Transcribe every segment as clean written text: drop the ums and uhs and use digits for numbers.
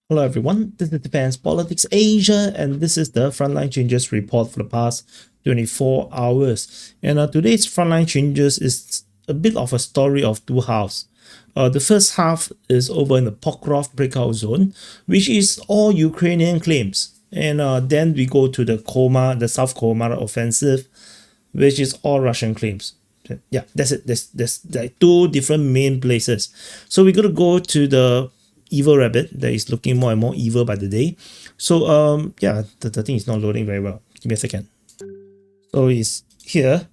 Hello everyone, this is Defense Politics Asia and this is the Frontline Changes report for the past 24 hours. And today's Frontline Changes is a bit of a story of two halves. The first half is over in the Pokrovsk breakout zone, which is all Ukrainian claims. And then we go to the Koma, the South Koma offensive, which is all Russian claims. Yeah, that's it. There's like two different main places. So we're going to go to the evil rabbit that is looking more and more evil by the day. So yeah, the thing is not loading very well. Give me a second. So it's here.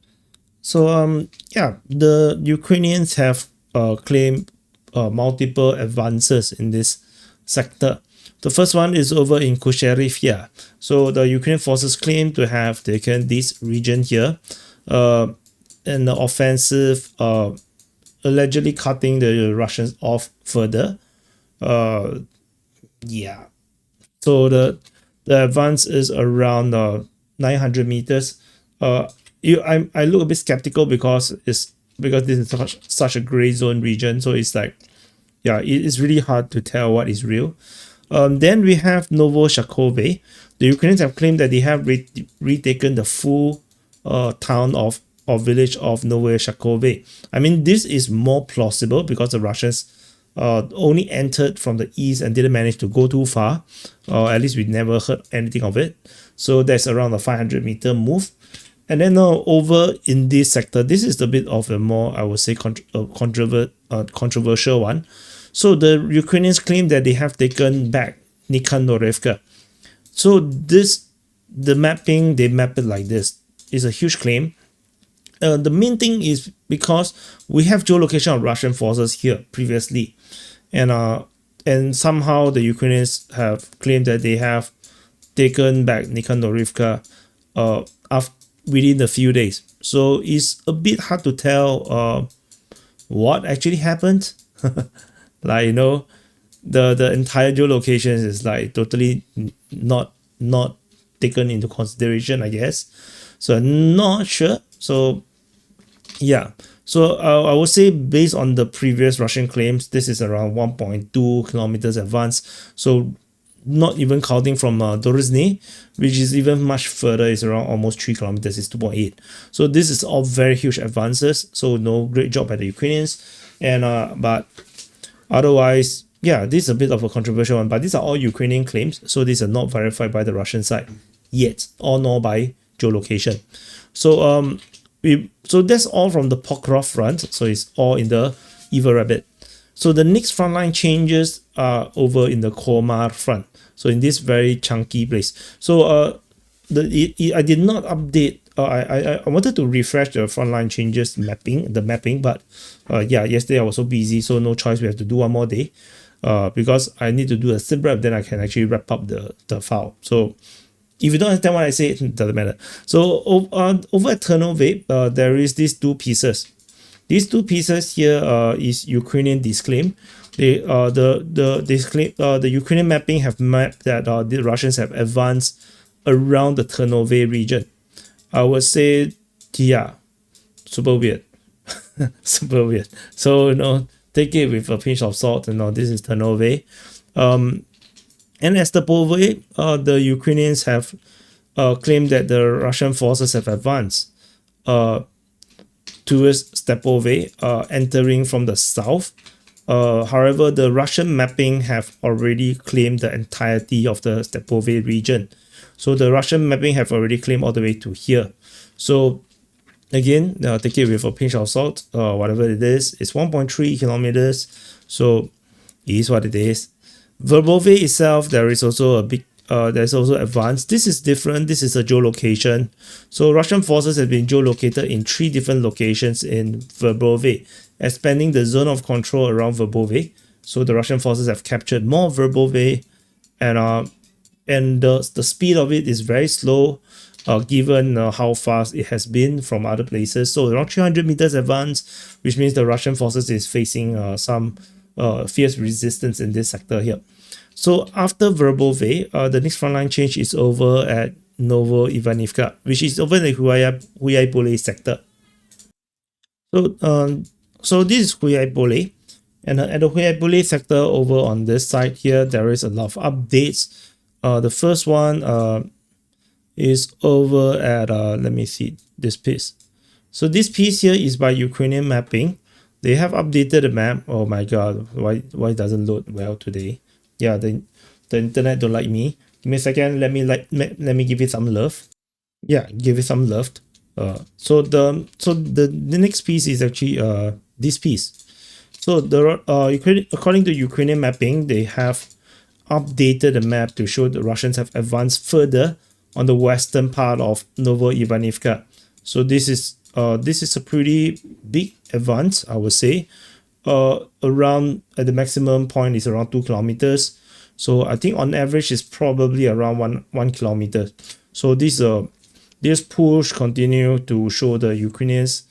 So yeah, the Ukrainians have claimed multiple advances in this sector. The first one is over in Kusherivya. So the Ukrainian forces claim to have taken this region here, and the offensive allegedly cutting the Russians off further. Yeah, so the advance is around 900 meters. I look a bit skeptical because this is such a gray zone region, so it's like, yeah, it's really hard to tell what is real. Then we have Novoshakovye. The Ukrainians have claimed that they have retaken the full town of or village of Novoshakovye. I mean, this is more plausible because the Russians only entered from the east and didn't manage to go too far. At least we never heard anything of it. So that's around a 500-meter move. And then over in this sector, this is a bit of a more, I would say, controversial one. So the Ukrainians claim that they have taken back Nikandorivka. So the mapping, they map it like this. It's a huge claim. The main thing is because we have geolocation of Russian forces here previously, and somehow the Ukrainians have claimed that they have taken back Nikandorivka within a few days. So it's a bit hard to tell what actually happened. Like, you know, the entire geolocation is like totally not taken into consideration, I guess. So I'm not sure. So yeah, so I would say based on the previous Russian claims, this is around 1.2 kilometers advance. So not even counting from Dorozhny, which is even much further, is around almost 3 kilometers, is 2.8. So this is all very huge advances. So no, great job by the Ukrainians. And but otherwise, yeah, this is a bit of a controversial one, but these are all Ukrainian claims. So these are not verified by the Russian side yet, or nor by geolocation. So so that's all from the Pokrovsk front. So it's all in the Evil Rabbit. So the next frontline changes are over in the Komar front. So in this very chunky place. So I did not update. I wanted to refresh the frontline changes mapping, but yeah, yesterday I was so busy, so no choice. We have to do one more day. Because I need to do a sim wrap, then I can actually wrap up the file. So if you don't understand what I say, it doesn't matter. So over at Ternove, there is these two pieces. These two pieces here is Ukrainian disclaim. The Ukrainian mapping have mapped that the Russians have advanced around the Ternove region. I would say, yeah, super weird, super weird. So take it with a pinch of salt. This is Ternove. And as the Stepove, the Ukrainians have claimed that the Russian forces have advanced towards Stepove, entering from the south. However, the Russian mapping have already claimed the entirety of the Stepove region. So the Russian mapping have already claimed all the way to here. So again, take it with a pinch of salt. Whatever it is, it's 1.3 kilometers. So it is what it is. Verbove itself, there is also a big, there's also advanced. This is different. This is a geolocation. So Russian forces have been geolocated in 3 different locations in Verbove, expanding the zone of control around Verbove. So the Russian forces have captured more Verbove, and the speed of it is very slow, given how fast it has been from other places. So around 300 meters advance, which means the Russian forces is facing some fierce resistance in this sector here. So after Verbove, the next frontline change is over at Novo Ivanivka, which is over the Hulyaipole sector. So this is Hulyaipole. And at the Hulyaipole sector over on this side here, there is a lot of updates. The first one is over at, let me see this piece. So this piece here is by Ukrainian Mapping. They have updated the map. Oh my god, why it doesn't load well today? Yeah, the internet don't like me. Give me a second, let me give it some love. Yeah, give it some love. So the next piece is actually this piece. So according to Ukrainian Mapping, they have updated the map to show the Russians have advanced further on the western part of Novoivanivka. So this is a pretty big advance, I would say. Around at the maximum point is around 2 kilometers. So I think on average is probably around one kilometer. So this push continue to show the Ukrainians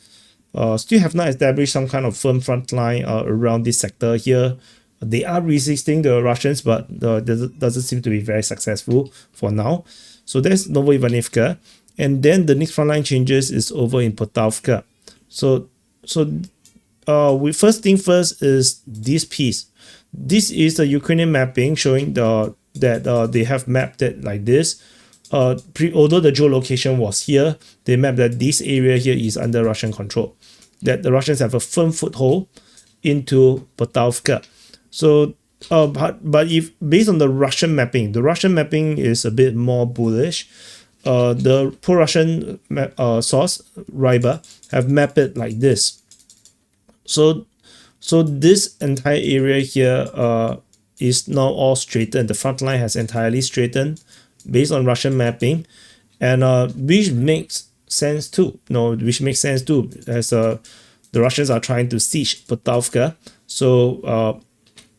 still have not established some kind of firm front line around this sector here. They are resisting the Russians, but doesn't seem to be very successful for now. So that's Novoivanivka. And then the next frontline changes is over in Pokrovsk. So we first thing first is this piece. This is the Ukrainian mapping showing that they have mapped it like this. Although the geolocation was here, they mapped that this area here is under Russian control. That the Russians have a firm foothold into Pokrovsk. So, but if based on the Russian mapping is a bit more bullish. The pro-Russian source, Riba, have mapped it like this. So this entire area here is now all straightened. The front line has entirely straightened based on Russian mapping, and which makes sense too. As the Russians are trying to siege Pokrovsk. So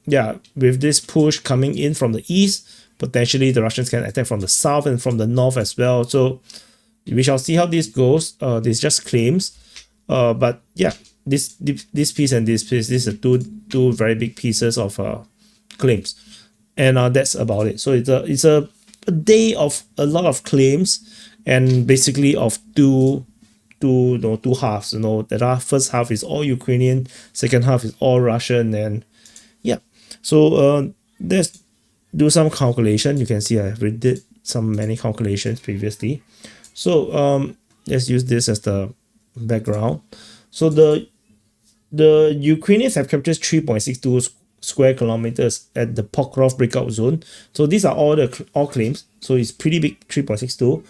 yeah, with this push coming in from the east, potentially the Russians can attack from the south and from the north as well. So we shall see how this goes. This just claims, but yeah, this piece and this piece, these are two very big pieces of claims, and that's about it. So it's a day of a lot of claims, and basically of two halves. That first half is all Ukrainian, second half is all Russian, and yeah. So let's do some calculation. You can see I did many calculations previously. So let's use this as the background. So the Ukrainians have captured 3.62 square kilometers at the Pokrovsk breakout zone. So these are all claims. So it's pretty big, 3.62.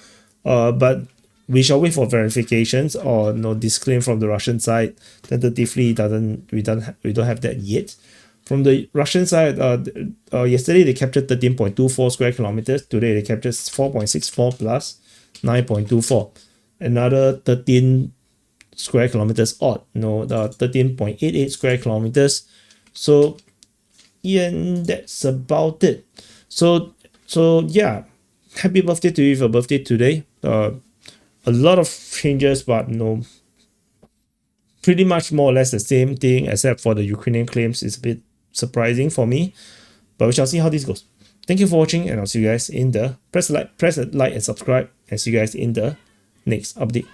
But we shall wait for verifications or disclaim from the Russian side. Tentatively, we don't have that yet. From the Russian side, yesterday they captured 13.24 square kilometers. Today they captured 4.64 plus 9.24. Another 13 square kilometers odd. The 13.88 square kilometers. So yeah, that's about it. So yeah, happy birthday to you for birthday today. A lot of changes, but pretty much more or less the same thing, except for the Ukrainian claims. It's a bit surprising for me, but we shall see how this goes. Thank you for watching, and I'll see you guys in the press the like and subscribe, and see you guys in the next update.